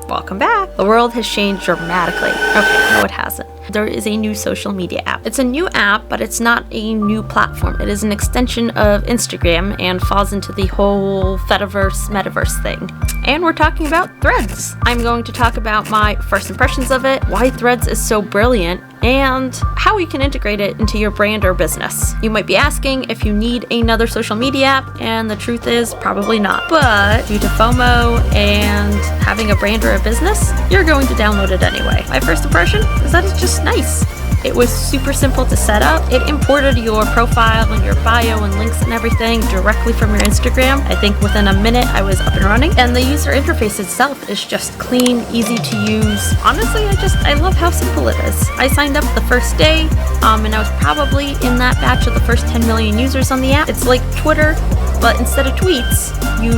Welcome back. The world has changed dramatically. Okay, no it hasn't. There is a new social media app. It's a new app, but it's not a new platform. It is an extension of Instagram and falls into the whole metaverse thing. And we're talking about Threads. I'm going to talk about my first impressions of it, why Threads is so brilliant, and how you can integrate it into your brand or business. You might be asking if you need another social media app, and the truth is probably not. But due to FOMO and having a brand or a business, you're going to download it anyway. My first impression is that it's just nice. It was super simple to set up. It imported your profile and your bio and links and everything directly from your Instagram. I think within a minute I was up and running. And the user interface itself is just clean, easy to use. Honestly, I love how simple it is. I signed up the first day, and I was probably in that batch of the first 10 million users on the app. It's like Twitter, but instead of tweets, you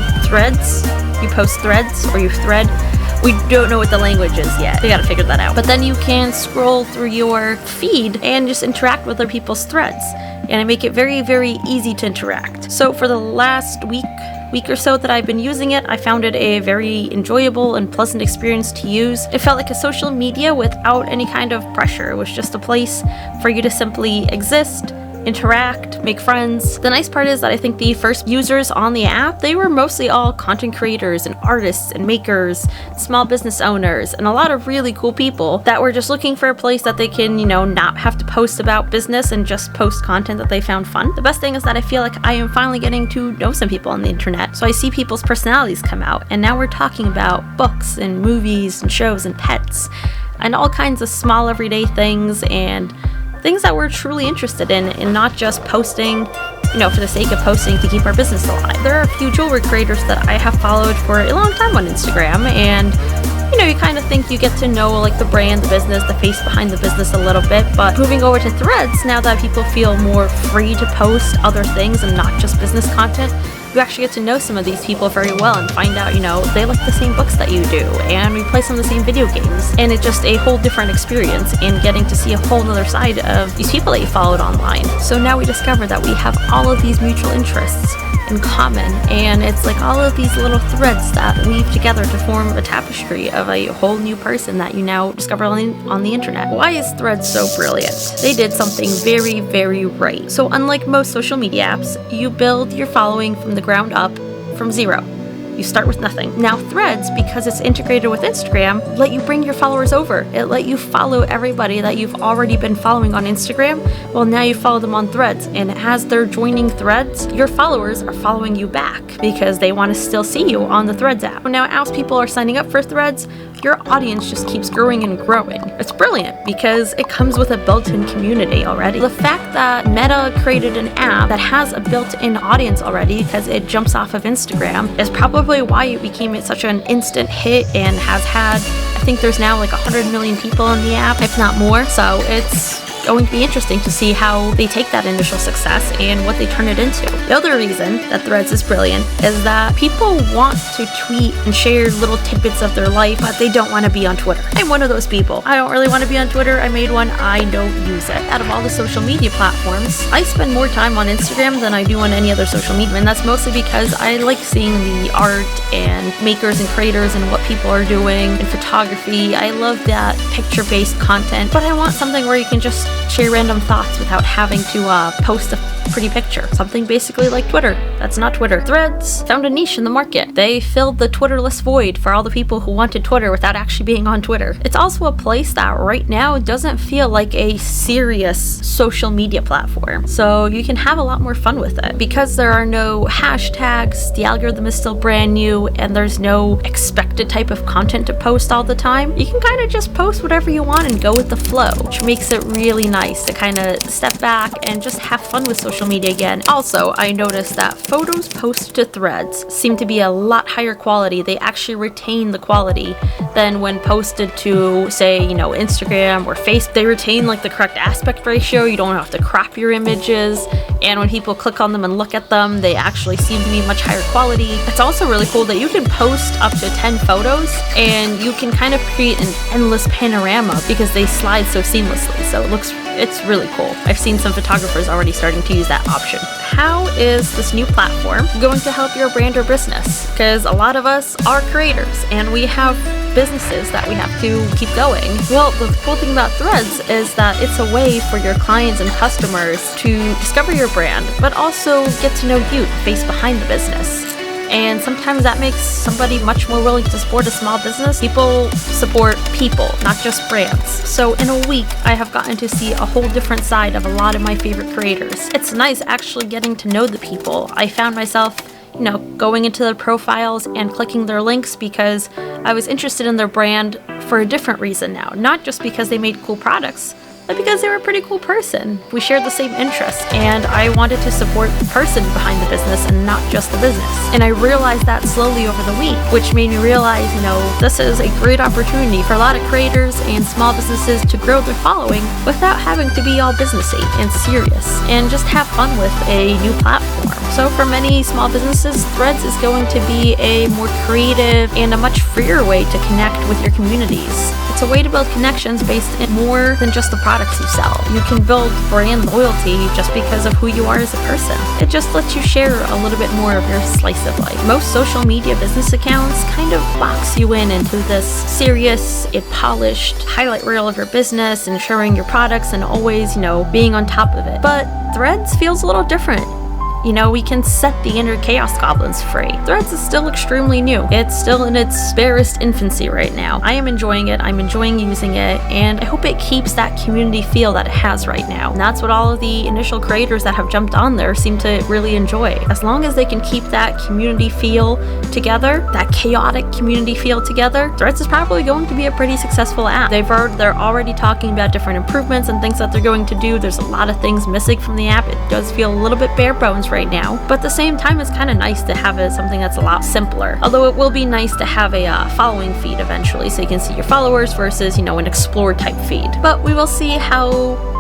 post threads, or you thread. We don't know what the language is yet. We gotta figure that out. But then you can scroll through your feed and just interact with other people's threads. And I make it very, very easy to interact. So for the last week or so that I've been using it, I found it a very enjoyable and pleasant experience to use. It felt like a social media without any kind of pressure. It was just a place for you to simply exist, interact, make friends. The nice part is that I think the first users on the app, they were mostly all content creators and artists and makers, small business owners, and a lot of really cool people that were just looking for a place that they can, not have to post about business and just post content that they found fun. The best thing is that I feel like I am finally getting to know some people on the internet. So I see people's personalities come out, and now we're talking about books and movies and shows and pets and all kinds of small everyday things and things that we're truly interested in, and not just posting, for the sake of posting to keep our business alive. There are a few jewelry creators that I have followed for a long time on Instagram, and you kind of think you get to know like the brand, the business, the face behind the business a little bit. But moving over to Threads, now that people feel more free to post other things and not just business content, you actually get to know some of these people very well and find out, they like the same books that you do, and we play some of the same video games, and it's just a whole different experience in getting to see a whole nother side of these people that you followed online. So now we discover that we have all of these mutual interests in common, and it's like all of these little threads that weave together to form a tapestry of a whole new person that you now discover on the internet. Why is Threads so brilliant? They did something very, very right. So unlike most social media apps, you build your following from the ground up from zero. You start with nothing. Now Threads, because it's integrated with Instagram, let you bring your followers over. It let you follow everybody that you've already been following on Instagram. Well, now you follow them on Threads, and as they're joining Threads, your followers are following you back because they want to still see you on the Threads app. Now, as people are signing up for Threads, your audience just keeps growing and growing. It's brilliant because it comes with a built-in community already. The fact that Meta created an app that has a built-in audience already because it jumps off of Instagram is probably why it became such an instant hit and has had, I think there's now like 100 million people in the app, if not more. So it's going to be interesting to see how they take that initial success and what they turn it into. The other reason that Threads is brilliant is that people want to tweet and share little tidbits of their life, but they don't want to be on Twitter. I'm one of those people. I don't really want to be on Twitter. I made one. I don't use it. Out of all the social media platforms, I spend more time on Instagram than I do on any other social media, and that's mostly because I like seeing the art and makers and creators and what people are doing and photography. I love that picture-based content, but I want something where you can just share random thoughts without having to post a pretty picture. Something basically like Twitter. That's not Twitter. Threads found a niche in the market. They filled the Twitterless void for all the people who wanted Twitter without actually being on Twitter. It's also a place that right now doesn't feel like a serious social media platform. So you can have a lot more fun with it. Because there are no hashtags, the algorithm is still brand new, and there's no expected type of content to post all the time, you can kind of just post whatever you want and go with the flow, which makes it really nice to kind of step back and just have fun with social media again. Also, I noticed that photos posted to Threads seem to be a lot higher quality. They actually retain the quality than when posted to, say, Instagram or Facebook. They retain like the correct aspect ratio. You don't have to crop your images, and when people click on them and look at them, they actually seem to be much higher quality. It's also really cool that you can post up to 10 photos and you can kind of create an endless panorama because they slide so seamlessly. So it looks it's really cool. I've seen some photographers already starting to use that option. How is this new platform going to help your brand or business? Because a lot of us are creators and we have businesses that we have to keep going. Well, the cool thing about Threads is that it's a way for your clients and customers to discover your brand, but also get to know you, the face behind the business. And sometimes that makes somebody much more willing to support a small business. People support people, not just brands. So in a week, I have gotten to see a whole different side of a lot of my favorite creators. It's nice actually getting to know the people. I found myself, going into their profiles and clicking their links because I was interested in their brand for a different reason now. Not just because they made cool products, but because they were a pretty cool person. We shared the same interests, and I wanted to support the person behind the business and not just the business. And I realized that slowly over the week, which made me realize, this is a great opportunity for a lot of creators and small businesses to grow their following without having to be all businessy and serious, and just have fun with a new platform. So for many small businesses, Threads is going to be a more creative and a much freer way to connect with your communities. It's a way to build connections based in more than just the products you sell. You can build brand loyalty just because of who you are as a person. It just lets you share a little bit more of your slice of life. Most social media business accounts kind of box you into this serious, polished highlight reel of your business and sharing your products and always, being on top of it. But Threads feels a little different. We can set the inner chaos goblins free. Threads is still extremely new. It's still in its barest infancy right now. I am enjoying it. I'm enjoying using it, and I hope it keeps that community feel that it has right now. And that's what all of the initial creators that have jumped on there seem to really enjoy. As long as they can keep that community feel together, that chaotic community feel together, Threads is probably going to be a pretty successful app. They're already talking about different improvements and things that they're going to do. There's a lot of things missing from the app. It does feel a little bit bare bones right now, but at the same time it's kind of nice to have something that's a lot simpler. Although it will be nice to have a following feed eventually, so you can see your followers versus an explore type feed. But we will see how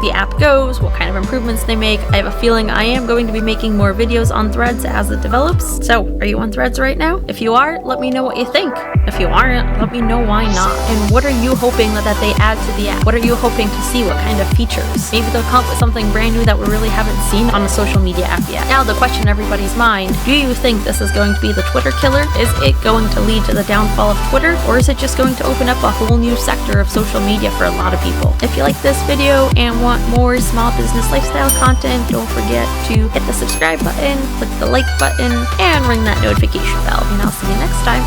the app goes, what kind of improvements they make. I have a feeling I am going to be making more videos on Threads as it develops. So are you on Threads right now? If you are, let me know what you think. If you aren't, let me know why not. And what are you hoping that they add to the app? What are you hoping to see? What kind of features? Maybe they'll come up with something brand new that we really haven't seen on a social media app yet. Now the question in everybody's mind, do you think this is going to be the Twitter killer? Is it going to lead to the downfall of Twitter? Or is it just going to open up a whole new sector of social media for a lot of people? If you like this video and want more small business lifestyle content, don't forget to hit the subscribe button, click the like button, and ring that notification bell. And I'll see you next time.